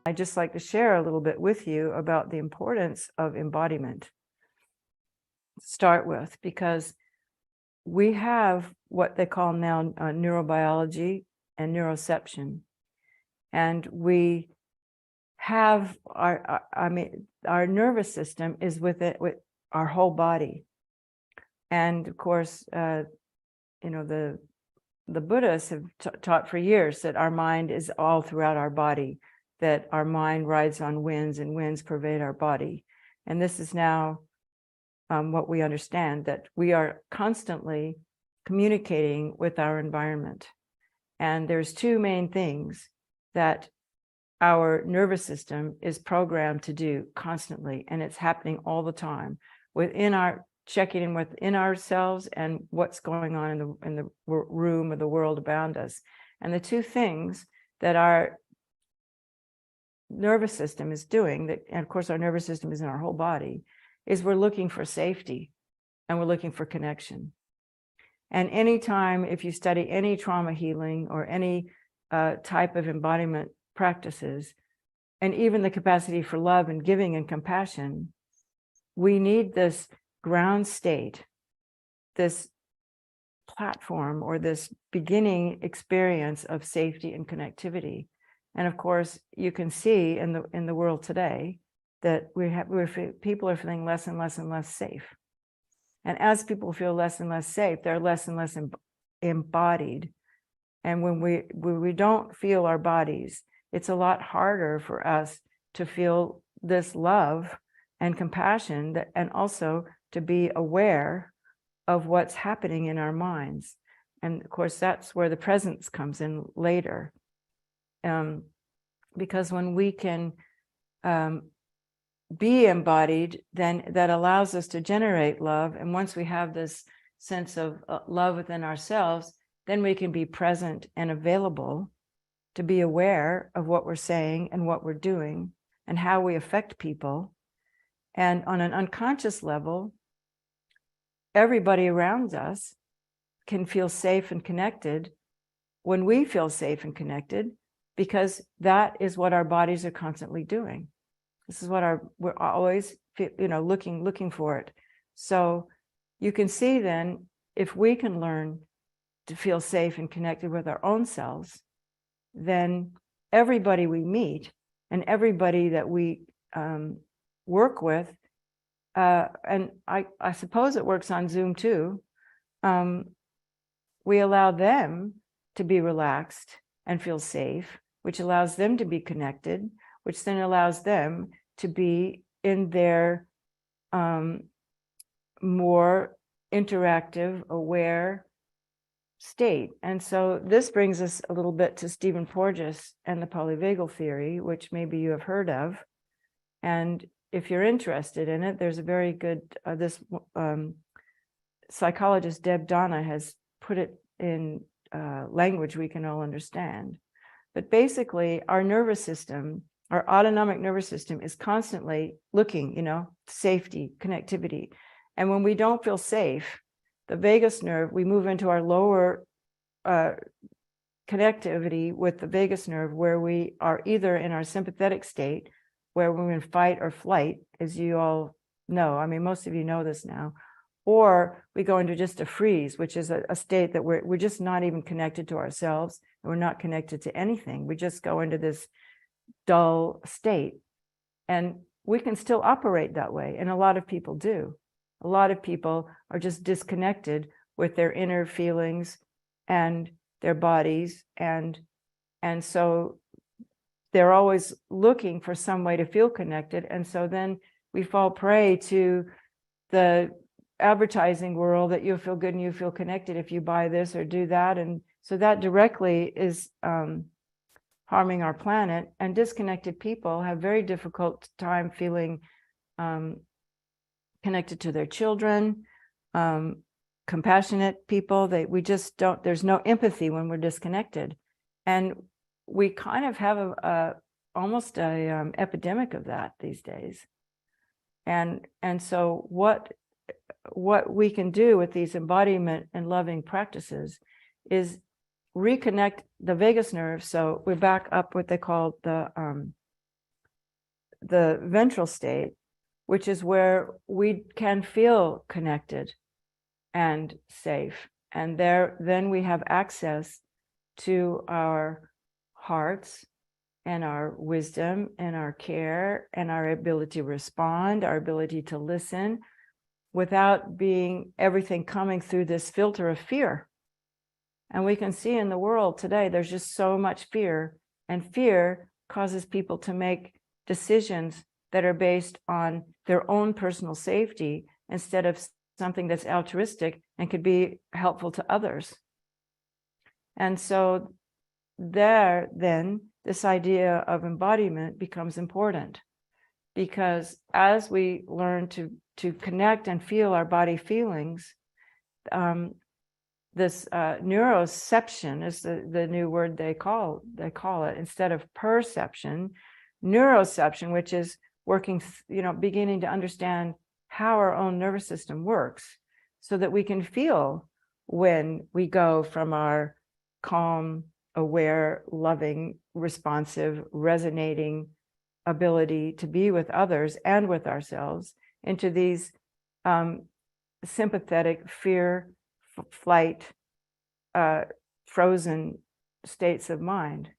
I'd just like to share a little bit with you about the importance of embodiment to start with, because we have what they call now neurobiology and neuroception. And we have our nervous system is with our whole body. And of course, the Buddhists have taught for years that our mind is all throughout our body, that our mind rides on winds and winds pervade our body. And this is now what we understand, that we are constantly communicating with our environment. And there's two main things that our nervous system is programmed to do constantly, and it's happening all the time checking in within ourselves and what's going on in the room or the world around us. And the two things that our nervous system is doing, and of course our nervous system is in our whole body, is we're looking for safety and we're looking for connection. And anytime, if you study any trauma healing or any type of embodiment practices, and even the capacity for love and giving and compassion, we need this ground state, this platform, or this beginning experience of safety and connectivity. And of course, you can see in the world today that people are feeling less and less and less safe. And as people feel less and less safe, they're less and less embodied. And when we don't feel our bodies, it's a lot harder for us to feel this love and compassion, and also to be aware of what's happening in our minds. And of course, that's where the presence comes in later. Because when we can be embodied, then that allows us to generate love. And once we have this sense of love within ourselves, then we can be present and available to be aware of what we're saying and what we're doing and how we affect people. And on an unconscious level, everybody around us can feel safe and connected when we feel safe and connected, because that is what our bodies are constantly doing. This is what we're always, looking for it. So you can see then, if we can learn to feel safe and connected with our own selves, then everybody we meet and everybody that we work with, and I suppose it works on Zoom too, we allow them to be relaxed and feel safe, which allows them to be connected, which then allows them to be in their more interactive, aware state. And so this brings us a little bit to Stephen Porges and the polyvagal theory, which maybe you have heard of. And if you're interested in it, there's a very good, psychologist Deb Donna has put it in language we can all understand. But basically, our nervous system, our autonomic nervous system, is constantly looking, safety, connectivity. And when we don't feel safe, the vagus nerve, we move into our lower connectivity with the vagus nerve, where we are either in our sympathetic state, where we're in fight or flight, as you all know. I mean, most of you know this now. Or we go into just a freeze, which is a state that we're just not even connected to ourselves, and we're not connected to anything. We just go into this dull state. And we can still operate that way, and a lot of people do. A lot of people are just disconnected with their inner feelings and their bodies, and so they're always looking for some way to feel connected. And so then we fall prey to the advertising world that you'll feel good and you feel connected if you buy this or do that. And so that directly is harming our planet. And disconnected people have very difficult time feeling connected to their children. Compassionate people, we just don't, there's no empathy when we're disconnected. And we kind of have almost a epidemic of that these days. And so what we can do with these embodiment and loving practices is reconnect the vagus nerve. So we're back up what they call the the ventral state, which is where we can feel connected and safe. And then we have access to our hearts and our wisdom and our care and our ability to respond, our ability to listen without being everything coming through this filter of fear. And we can see in the world today, there's just so much fear, and fear causes people to make decisions that are based on their own personal safety instead of something that's altruistic and could be helpful to others. And so then this idea of embodiment becomes important, because as we learn to connect and feel our body feelings, this neuroception is the new word they call it, instead of perception, neuroception, which is working, beginning to understand how our own nervous system works, so that we can feel when we go from our calm, aware, loving, responsive, resonating ability to be with others and with ourselves into these sympathetic fear, flight, frozen states of mind.